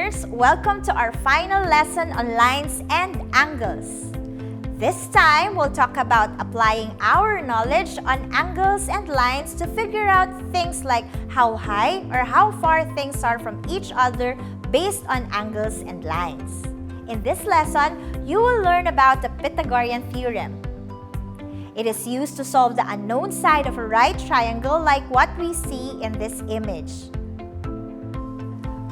learners! Welcome to our final lesson on lines and angles. This time, we'll talk about applying our knowledge on angles and lines to figure out things like how high or how far things are from each other based on angles and lines. In this lesson, you will learn about the Pythagorean theorem. It is used to solve the unknown side of a right triangle like what we see in this image.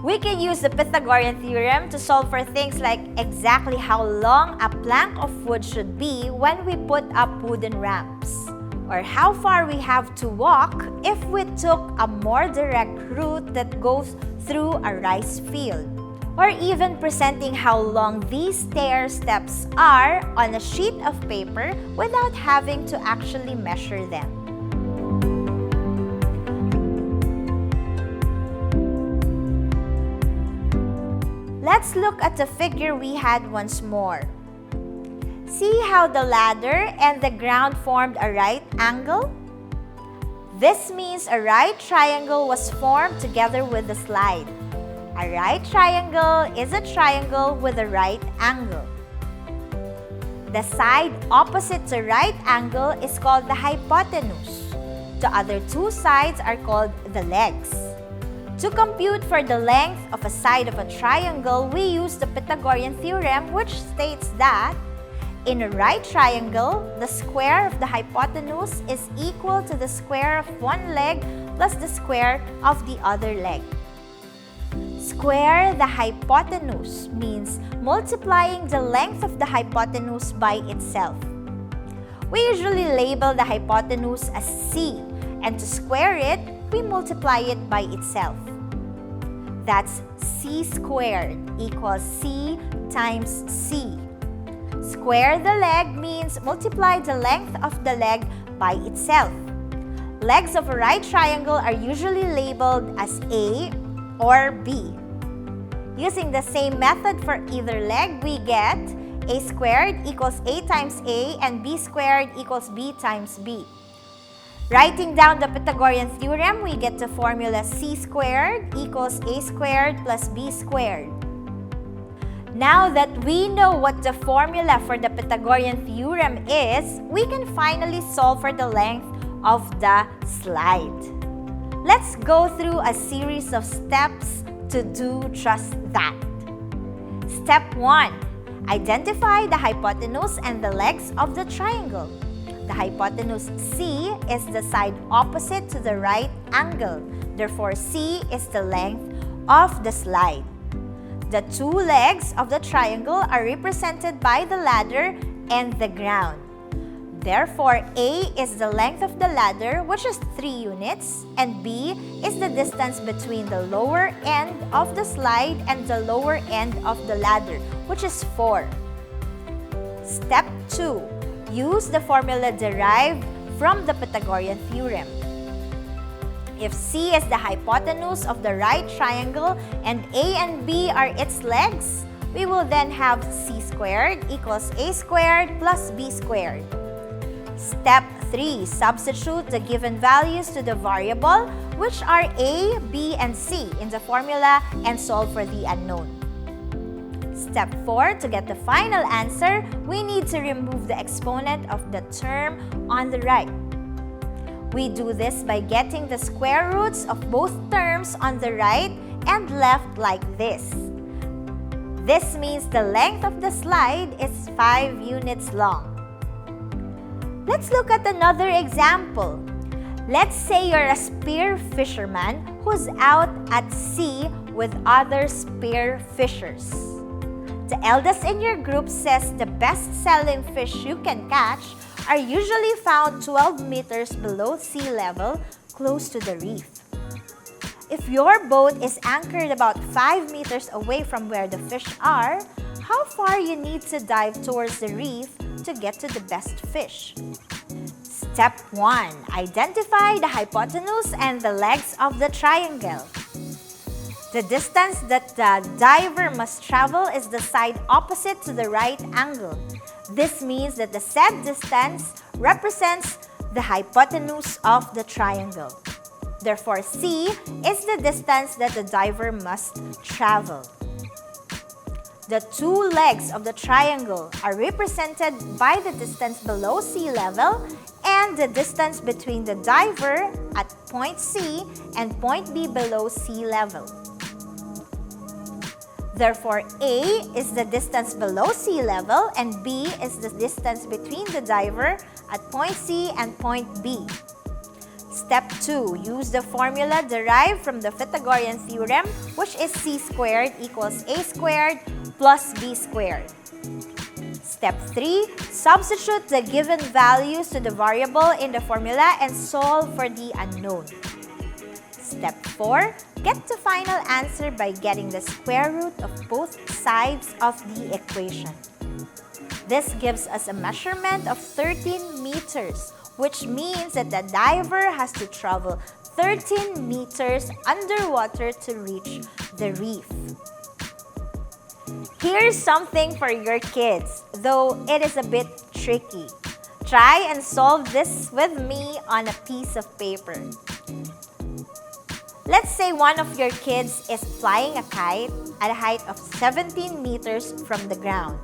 We can use the Pythagorean theorem to solve for things like exactly how long a plank of wood should be when we put up wooden ramps, or how far we have to walk if we took a more direct route that goes through a rice field, or even presenting how long these stair steps are on a sheet of paper without having to actually measure them. Let's look at the figure we had once more. See how the ladder and the ground formed a right angle? This means a right triangle was formed together with the slide. A right triangle is a triangle with a right angle. The side opposite the right angle is called the hypotenuse. The other two sides are called the legs. To compute for the length of a side of a triangle, we use the Pythagorean theorem, which states that in a right triangle, the square of the hypotenuse is equal to the square of one leg plus the square of the other leg. Square the hypotenuse means multiplying the length of the hypotenuse by itself. We usually label the hypotenuse as c, and to square it, we multiply it by itself. That's c squared equals c times c. Square the leg means multiply the length of the leg by itself. Legs of a right triangle are usually labeled as A or B. Using the same method for either leg, we get A squared equals A times A and B squared equals B times B. Writing down the Pythagorean theorem, we get the formula c squared equals a squared plus b squared. Now that we know what the formula for the Pythagorean theorem is, we can finally solve for the length of the slide. Let's go through a series of steps to do just that. Step 1. Identify the hypotenuse and the legs of the triangle. The hypotenuse C is the side opposite to the right angle. Therefore, C is the length of the slide. The two legs of the triangle are represented by the ladder and the ground. Therefore, A is the length of the ladder, which is 3 units, and B is the distance between the lower end of the slide and the lower end of the ladder, which is 4. Step 2. Use the formula derived from the Pythagorean theorem. If C is the hypotenuse of the right triangle and A and B are its legs, we will then have C squared equals A squared plus B squared. Step 3. Substitute the given values to the variable, which are A, B, and C in the formula and solve for the unknown. Step 4. To get the final answer, we need to remove the exponent of the term on the right. We do this by getting the square roots of both terms on the right and left like this. This means the length of the slide is 5 units long. Let's look at another example. Let's say you're a spear fisherman who's out at sea with other spear fishers. The eldest in your group says the best-selling fish you can catch are usually found 12 meters below sea level, close to the reef. If your boat is anchored about 5 meters away from where the fish are, how far you need to dive towards the reef to get to the best fish? Step 1. Identify the hypotenuse and the legs of the triangle. The distance that the diver must travel is the side opposite to the right angle. This means that the said distance represents the hypotenuse of the triangle. Therefore, C is the distance that the diver must travel. The two legs of the triangle are represented by the distance below sea level and the distance between the diver at point C and point B below sea level. Therefore, A is the distance below sea level and B is the distance between the diver at point C and point B. Step 2. Use the formula derived from the Pythagorean theorem, which is c squared equals a squared plus b squared. Step 3. Substitute the given values to the variable in the formula and solve for the unknown. Step 4. Get the final answer by getting the square root of both sides of the equation. This gives us a measurement of 13 meters, which means that the diver has to travel 13 meters underwater to reach the reef. Here's something for your kids, though it is a bit tricky. Try and solve this with me on a piece of paper. Let's say one of your kids is flying a kite at a height of 17 meters from the ground.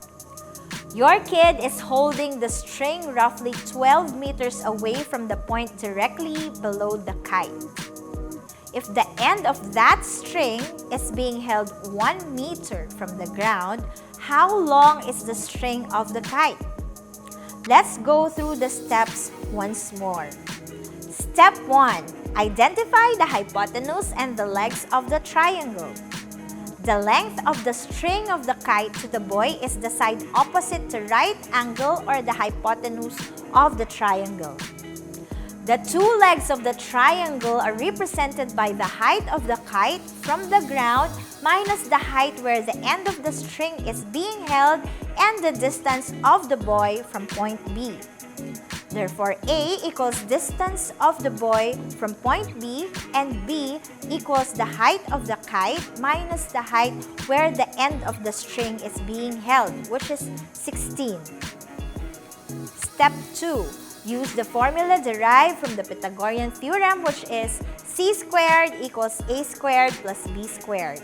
Your kid is holding the string roughly 12 meters away from the point directly below the kite. If the end of that string is being held 1 meter from the ground, how long is the string of the kite? Let's go through the steps once more. Step 1. Identify the hypotenuse and the legs of the triangle. The length of the string of the kite to the boy is the side opposite to right angle or the hypotenuse of the triangle. The two legs of the triangle are represented by the height of the kite from the ground minus the height where the end of the string is being held and the distance of the boy from point B. Therefore, A equals distance of the boy from point B and B equals the height of the kite minus the height where the end of the string is being held, which is 16. Step 2. Use the formula derived from the Pythagorean theorem, which is c squared equals a squared plus b squared.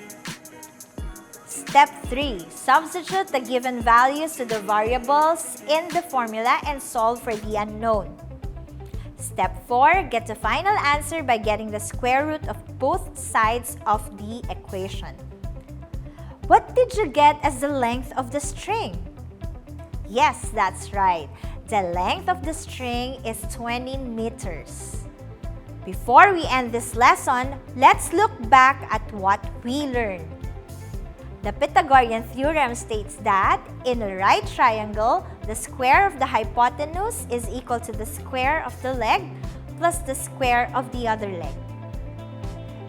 Step 3. Substitute the given values to the variables in the formula and solve for the unknown. Step 4. Get the final answer by getting the square root of both sides of the equation. What did you get as the length of the string? Yes, that's right. The length of the string is 20 meters. Before we end this lesson, let's look back at what we learned. The Pythagorean theorem states that in a right triangle, the square of the hypotenuse is equal to the square of the leg plus the square of the other leg.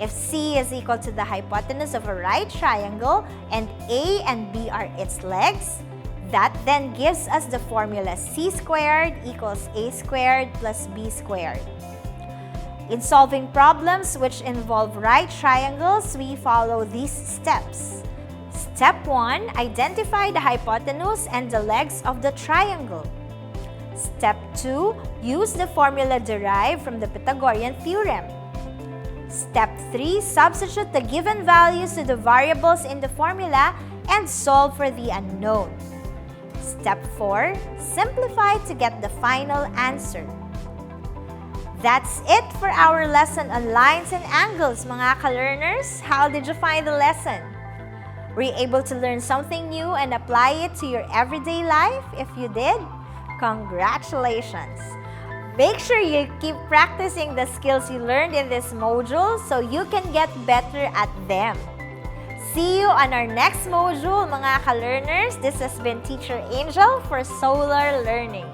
If C is equal to the hypotenuse of a right triangle and A and B are its legs, that then gives us the formula c squared equals a squared plus b squared. In solving problems which involve right triangles, we follow these steps. Step 1. Identify the hypotenuse and the legs of the triangle. Step 2. Use the formula derived from the Pythagorean theorem. Step 3. Substitute the given values to the variables in the formula and solve for the unknown. Step 4. Simplify to get the final answer. That's it for our lesson on lines and angles, mga ka-learners. How did you find the lesson? Were you able to learn something new and apply it to your everyday life? If you did, congratulations! Make sure you keep practicing the skills you learned in this module so you can get better at them. See you on our next module, mga ka-learners. This has been Teacher Angel for Solar Learning.